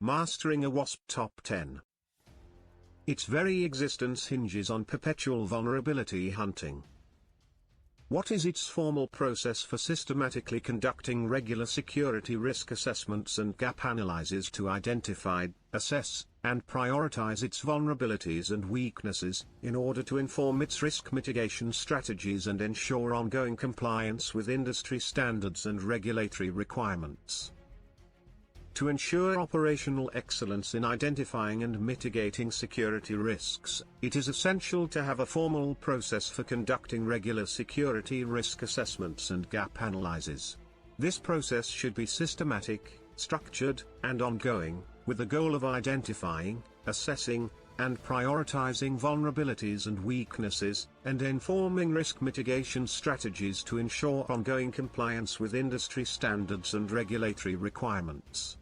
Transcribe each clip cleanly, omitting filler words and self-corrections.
Mastering a OWASP Top 10. Its very existence hinges on perpetual vulnerability hunting. What is its formal process for systematically conducting regular security risk assessments and gap analyses to identify, assess, and prioritize its vulnerabilities and weaknesses, in order to inform its risk mitigation strategies and ensure ongoing compliance with industry standards and regulatory requirements? To ensure operational excellence in identifying and mitigating security risks, it is essential to have a formal process for conducting regular security risk assessments and gap analyses. This process should be systematic, structured, and ongoing, with the goal of identifying, assessing, and prioritizing vulnerabilities and weaknesses, and informing risk mitigation strategies to ensure ongoing compliance with industry standards and regulatory requirements.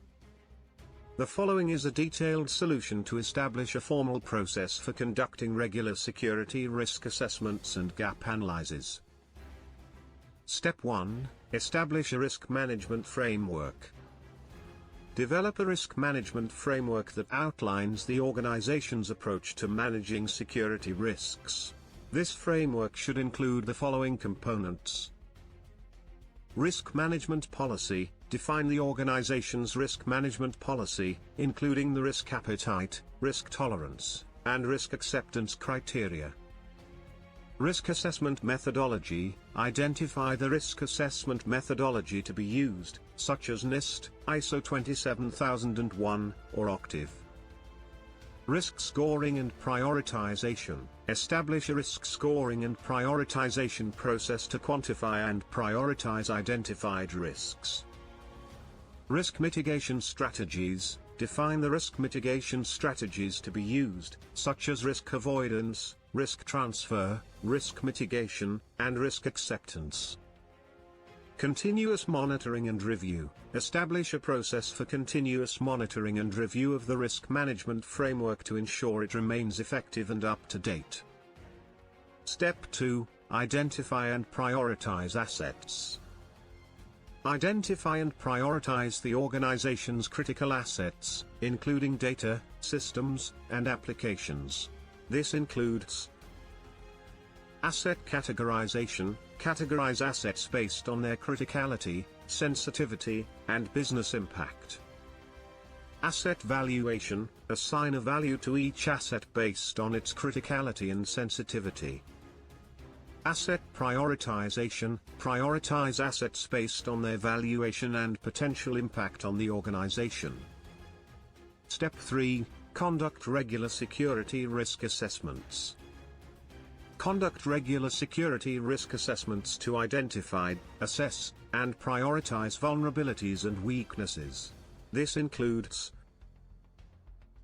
The following is a detailed solution to establish a formal process for conducting regular security risk assessments and gap analyses. Step 1. Establish a risk management framework. Develop a risk management framework that outlines the organization's approach to managing security risks. This framework should include the following components. Risk management policy. Define the organization's risk management policy, including the risk appetite, risk tolerance, and risk acceptance criteria. Risk assessment methodology. Identify the risk assessment methodology to be used, such as NIST, ISO 27001, or OCTIV. Risk scoring and prioritization. Establish a risk scoring and prioritization process to quantify and prioritize identified risks. Risk mitigation strategies. Define the risk mitigation strategies to be used, such as risk avoidance, risk transfer, risk mitigation, and risk acceptance. Continuous monitoring and review. Establish a process for continuous monitoring and review of the risk management framework to ensure it remains effective and up to date. Step 2. Identify and prioritize assets. Identify and prioritize the organization's critical assets, including data, systems, and applications. This includes asset categorization. Categorize assets based on their criticality, sensitivity, and business impact. Asset valuation. Assign a value to each asset based on its criticality and sensitivity. Asset prioritization. Prioritize assets based on their valuation and potential impact on the organization. Step 3. Conduct regular security risk assessments. Conduct regular security risk assessments to identify, assess, and prioritize vulnerabilities and weaknesses. This includes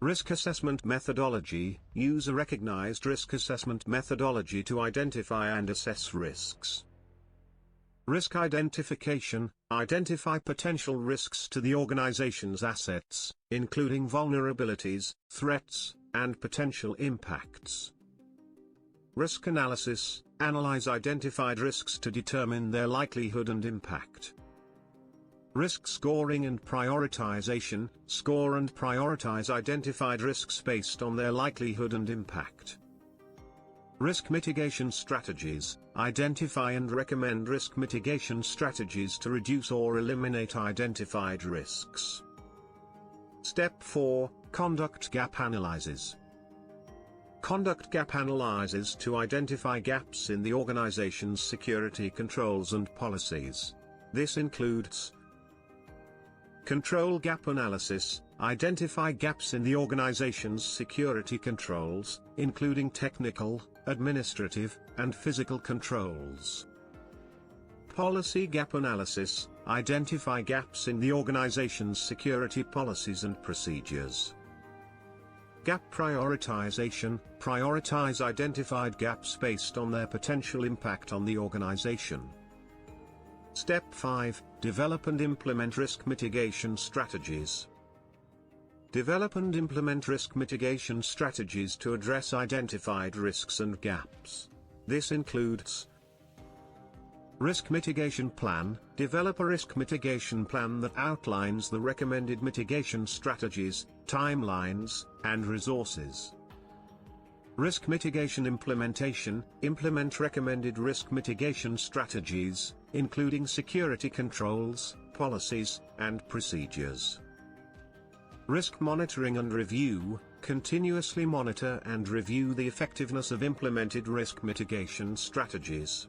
risk assessment methodology. Use a recognized risk assessment methodology to identify and assess risks. Risk identification. Identify potential risks to the organization's assets, including vulnerabilities, threats, and potential impacts. Risk analysis. Analyze identified risks to determine their likelihood and impact. Risk scoring and prioritization. Score and prioritize identified risks based on their likelihood and impact. Risk mitigation strategies. Identify and recommend risk mitigation strategies to reduce or eliminate identified risks. Step 4. Conduct gap analyses. Conduct gap analyses to identify gaps in the organization's security controls and policies. This includes control gap analysis. Identify gaps in the organization's security controls, including technical, administrative, and physical controls. Policy gap analysis. Identify gaps in the organization's security policies and procedures. Gap prioritization. Prioritize identified gaps based on their potential impact on the organization. Step 5. Develop and implement risk mitigation strategies. Develop and implement risk mitigation strategies to address identified risks and gaps. This includes risk mitigation plan. Develop a risk mitigation plan that outlines the recommended mitigation strategies, timelines, and resources. Risk mitigation implementation. Implement recommended risk mitigation strategies, including security controls, policies, and procedures. Risk monitoring and review. Continuously monitor and review the effectiveness of implemented risk mitigation strategies.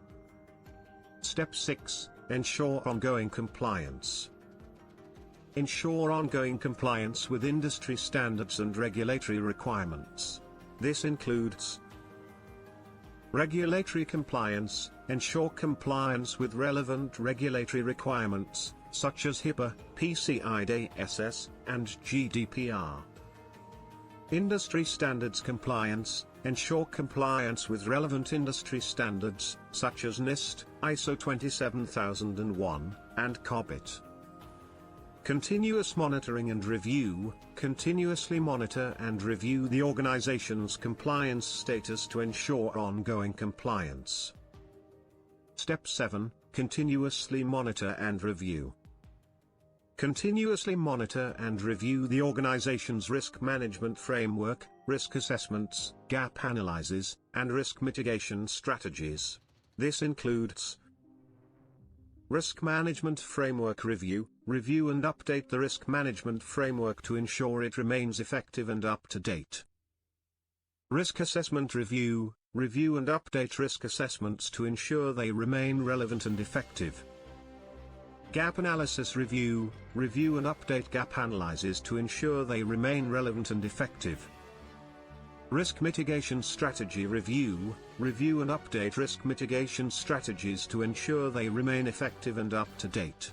Step 6. Ensure ongoing compliance. Ensure ongoing compliance with industry standards and regulatory requirements. This includes regulatory compliance. Ensure compliance with relevant regulatory requirements, such as HIPAA, PCI DSS, and GDPR. Industry standards compliance. Ensure compliance with relevant industry standards, such as NIST, ISO 27001, and COBIT. Continuous monitoring and review. Continuously monitor and review the organization's compliance status to ensure ongoing compliance. Step 7. Continuously monitor and review. Continuously monitor and review the organization's risk management framework, risk assessments, gap analyses, and risk mitigation strategies. This includes risk management framework review. Review and update the risk management framework to ensure it remains effective and up to date. Risk assessment review. Review and update risk assessments to ensure they remain relevant and effective. Gap analysis review. Review and update gap analyses to ensure they remain relevant and effective. Risk mitigation strategy review. Review and update risk mitigation strategies to ensure they remain effective and up to date.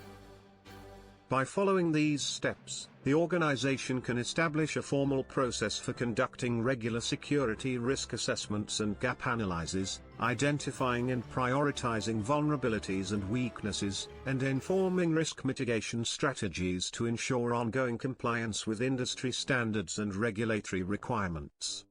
By following these steps, the organization can establish a formal process for conducting regular security risk assessments and gap analyses, identifying and prioritizing vulnerabilities and weaknesses, and informing risk mitigation strategies to ensure ongoing compliance with industry standards and regulatory requirements.